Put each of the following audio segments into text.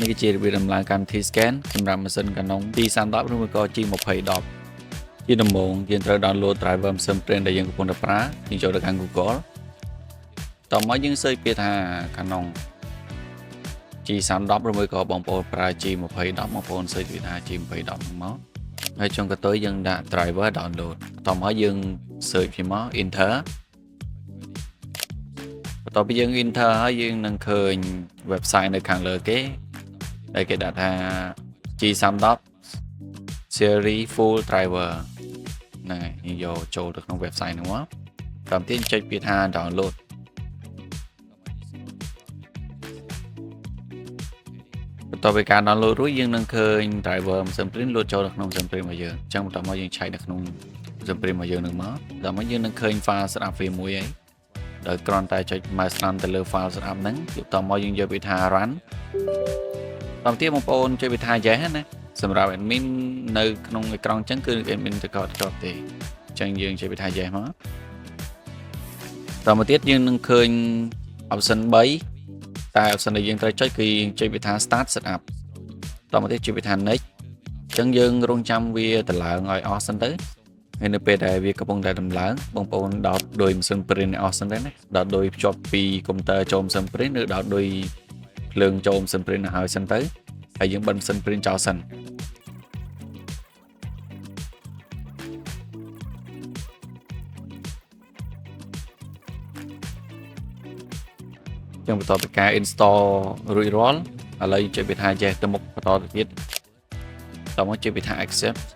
នេះគឺជារបៀបដំឡើងកម្មវិធី scan សម្រាប់ម៉ាស៊ីន Canon G30 ឬមួយក៏ G2010 ជាដំបូងយើងត្រូវ download driver ម៉ាស៊ីន print ដែលយើងកំពុងតែប្រើយើងចូលទៅខាង Google តមកយើង search ពាក្យថា Canon G30 ឬមួយក៏បងប្អូនប្រើ G2010 បងប្អូន search ពាក្យថា G2010 មកហើយចុងក្រោយយើងដាក់ driver download តមកយើង search ពីមក enter បន្ទាប់ពីយើង enter ហើយយើងនឹងឃើញ website នៅខាងលើគេដែលគេដាក់ថា G30 series full driver ហ្នឹងហើយយើងយកចូលទៅក្នុង website ហ្នឹងមកតាមទៀតចុចពាក្យថា download បន្ទាប់ពីការ download រួចយើងនឹងឃើញ driver ម៉ាស៊ីន print លោតចូលនៅក្នុងម៉ាស៊ីន print របស់យើងអញ្ចឹងបន្ទាប់មកយើងឆែកនៅក្នុងម៉ាស៊ីន print របស់យើងនឹងមកដល់មកយើងនឹងឃើញ file ស្រាប់វាមួយហើយដោយគ្រាន់តែចុច mouse ស្ដាំទៅលើ file ស្រាប់ហ្នឹងបន្ទាប់មកយើងយកពាក្យថា run តាមទៀតបងប្អូនចុចពាក្យថា yes ណាសម្រាប់ admin នៅក្នុងអេក្រង់អញ្ចឹងគឺ admin ទៅគាត់ទេអញ្ចឹងយើងចុចពាក្យថា yes មកតាមទៀតយើងនឹងឃើញ option 3 តែ option ដែលយើងត្រូវចុចគឺយើងចុចពាក្យថា start setup តមកទៀតចុចពាក្យថា next អញ្ចឹងយើងរងចាំវាតម្លើងឲ្យអស់សិនទៅហើយនៅពេលដែលវាកំពុងតែដំឡើងបងប្អូនដោតដោយម៉ាស៊ីន print អស់សិនទៅណាដោតដោយភ្ជាប់ពីកុំព្យូទ័រចូលម៉ាស៊ីន print ឬដោតដោយភ្លើងចូលម៉ាស៊ីន print ឲ្យហើយសិនទៅហើយយើងបិទម៉ាស៊ីន print ចោលសិនចឹងបន្ទាប់ពីការ install រួចរាល់ឥឡូវចុចពាក្យថា yes ទៅមុខបន្តទៅទៀតតមកចុចពាក្យថា accept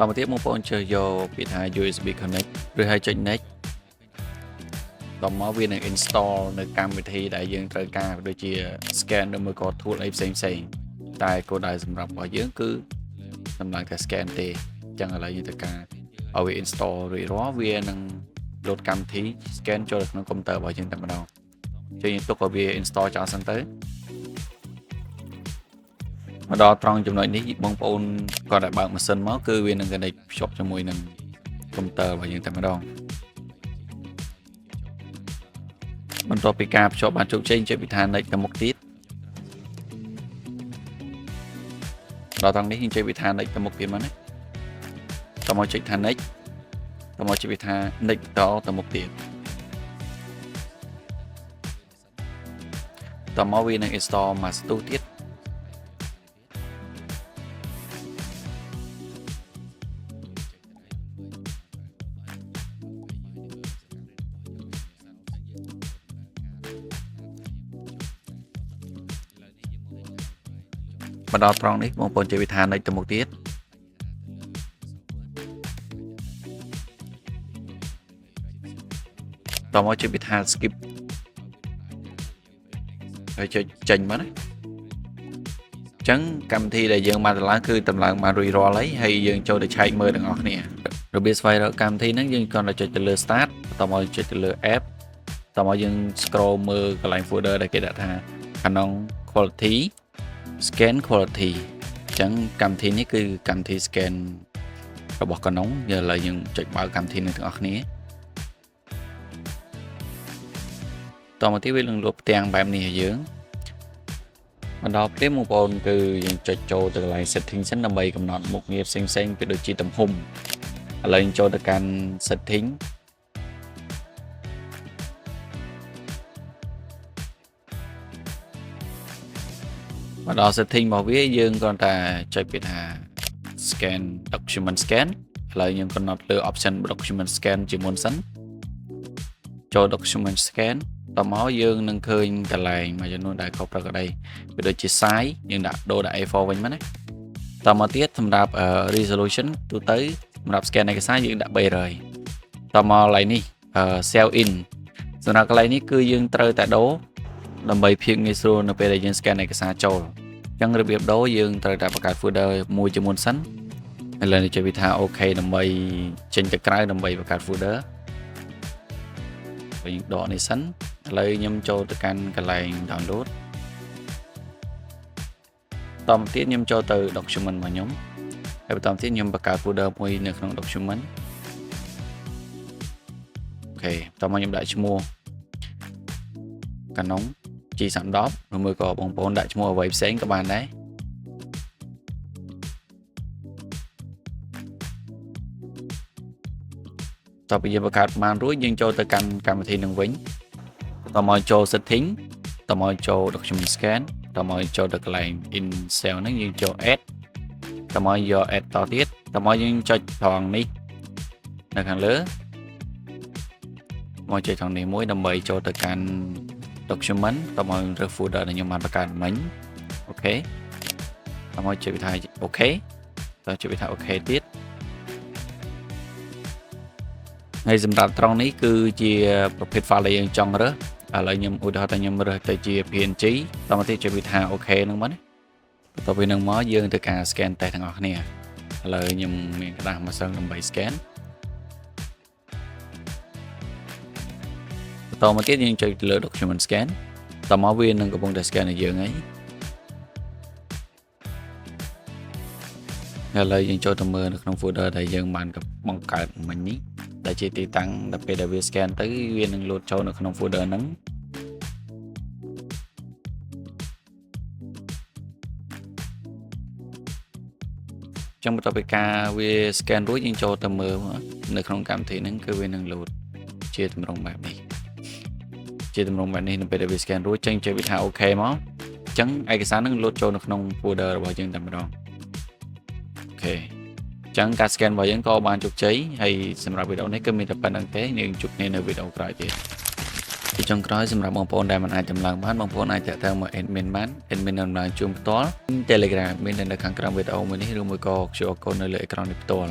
បន្តមកទៀតបងប្អូនចុចយកពាក្យថា USB connect ឬហើយចុច next ដល់មកវានឹង install នៅកម្មវិធីដែលយើងត្រូវការដូចជា scan ឬមួយក៏ tool អីផ្សេងតែគោលដៅសម្រាប់របស់យើងគឺសម្រាប់តែ scan ទេអញ្ចឹងឥឡូវយើងត្រូវការឲ្យវា install រួចរាល់វានឹង load កម្មវិធី scan ចូលក្នុងកុំព្យូទ័ររបស់យើងតែម្ដងជួយយើងទុកឲ្យវា install ចោលសិនទៅមកដល់ត្រង់ចំណុចនេះបងប្អូនគាត់តែបើកម៉ាស៊ីនមកគឺវានឹង connect ភ្ជាប់ជាមួយនឹងកុំព្យូទ័ររបស់យើងតែម្ដងបន្ទាប់ពីការភ្ជាប់បានជោគជ័យចុចពីឋាន next ទៅមុខទៀតដល់ត្រង់នេះយើងចុចពីឋាន next ទៅមុខទៀតមកណាតមកចុចឋាន next តមកចុចពីឋាន next ទៅមុខទៀតតមកវានឹង install មកស្ទុះទៀតមកដល់ត្រង់នេះបងប្អូនចុចវិធាន next ទៅមុខទៀតតមកចុចវិធាន skip ហើយចុចចេញមកណាអញ្ចឹងកម្មវិធីដែលយើងបានតម្លើងគឺតម្លើងបានរួចរាល់ហើយយើងចូលទៅឆែកមើលទាំងអស់គ្នារបៀបស្វែងរកកម្មវិធីហ្នឹងយើងគ្រាន់តែចុចទៅលើ start តមកចុចទៅលើ app តមកយើង scroll មើលកន្លែង folder ដែលគេដាក់ថា Canon quality scan quality អញ្ចឹងកម្មវិធីនេះគឺកម្មវិធី scan របស់ Canon ឥឡូវយើងចុចបើកកម្មវិធីនេះទាំងអស់គ្នាតមកទៀតវានឹងលុបផ្ទាំងបែបនេះឲ្យយើងមកដល់ពេលបងប្អូនគឺយើងចុចចូលទៅកន្លែង setting សិនដើម្បីកំណត់មុខងារផ្សេងៗពីដូចជាទំហំឥឡូវយើងចូលទៅកាន់ settingមកដល់ setting របស់វាយើងគ្រាន់តែចុចពាក្យថា scan document scan ឥឡូវយើងកំណត់លើ option document scan ជាមុនសិនចូល document scan តមកយើងនឹងឃើញកន្លែងមួយចំនួនដែលខុសប្រក្រតីវាដូចជា size យើងដាក់ដូរដាក់ A4 វិញមកណាតមកទៀតសម្រាប់ resolution ទូទៅសម្រាប់ scan ឯកសារយើងដាក់300តមកកន្លែងនេះ cell in សម្រាប់កន្លែងនេះគឺយើងត្រូវតែដូរដើម្បីភាពងាយស្រួលនៅពេលដែលយើង scan ឯកសារចូលអញ្ចឹងរបៀបដូរយើងត្រូវតែបង្កើត folder មួយជាមុនសិន ឥឡូវនេះចុចវាថាអូខេដើម្បីចេញទៅក្រៅដើម្បីបង្កើត folder វិញដកនេះសិនឥឡូវខ្ញុំចូលទៅកាន់កន្លែង download តមកទៀតខ្ញុំចូលទៅ document របស់ខ្ញុំហើយបន្តទៀតខ្ញុំបង្កើត folder មួយនៅក្នុង document អូខេបន្តមកខ្ញុំដាក់ឈ្មោះកាណុង G30 ឬមួយក៏បងប្អូនដាក់ឈ្មោះអ្វីផ្សេងក៏បានដែរតទៅយើងបង្កើតបានរួចយើងចូលទៅកាន់កម្មវិធីនឹងវិញតមកចូល setting តមកចូល document scan តមកចូលទៅកន្លែង in cell ហ្នឹងយើងចូល add តមកយក add តទៀតតមកយើងចុចត្រង់នេះនៅខាងលើមកចុចត្រង់នេះមួយដើម្បីចូលទៅកាន់ document តមករើស folder ដែលខ្ញុំបានបង្កើតមិញអូខេតមកចុចវាថាអូខេតចុចវាថាអូខេទៀតហើយសម្រាប់ត្រង់នេះគឺជាប្រភេទ file ដែលយើងចង់រើសឥឡូវខ្ញុំឧទាហរណ៍ថាខ្ញុំរើសទៅជា PNG តមកទៀតចុចវាថាអូខេហ្នឹងមកបន្ទាប់ពីហ្នឹងមកយើងទៅការ scan តេស្តទាំងអស់គ្នាឥឡូវខ្ញុំមានក្តារមួយសឹងដើម្បី scan បន្តមកទៀតយើងចុចលើ document scan តមកវានឹងកំពុងតែ scan ឲ្យយើងហើយឥឡូវយើងចូលទៅមើលនៅក្នុង folder ដែលយើងបានបង្កើតមិញនេះដែលជាទីតាំងដល់ពេលដែលវា scan ទៅវានឹង load ចូលនៅក្នុង folder ហ្នឹងចឹងបន្ទាប់ពីការវា scan រួចយើងចូលទៅមើលនៅក្នុងកម្មវិធីហ្នឹងគឺវានឹង load ជាទម្រង់បែបនេះនៅពេលដែលវា scan រួចចេញចុចវាថាអូខេមកអញ្ចឹងឯកសារហ្នឹង load ចូលនៅក្នុង folder របស់យើងតែម្ដងអូខេអញ្ចឹងការ scan របស់យើងក៏បានជោគជ័យហើយសម្រាប់វីដេអូនេះគឺមានតែប៉ុណ្្នឹងទេយើងជួបគ្នានៅវីដេអូក្រោយទៀតពីចុងក្រោយសម្រាប់បងប្អូនដែលមិនអាចចម្លើងបានបងប្អូនអាចតាក់ទងមក admin បាន admin ដំណើរជូនផ្ទាល់ Telegram មាននៅខាងក្រោមវីដេអូមួយនេះឬមួយក៏ QR code នៅលើអេក្រង់នេះផ្ទាល់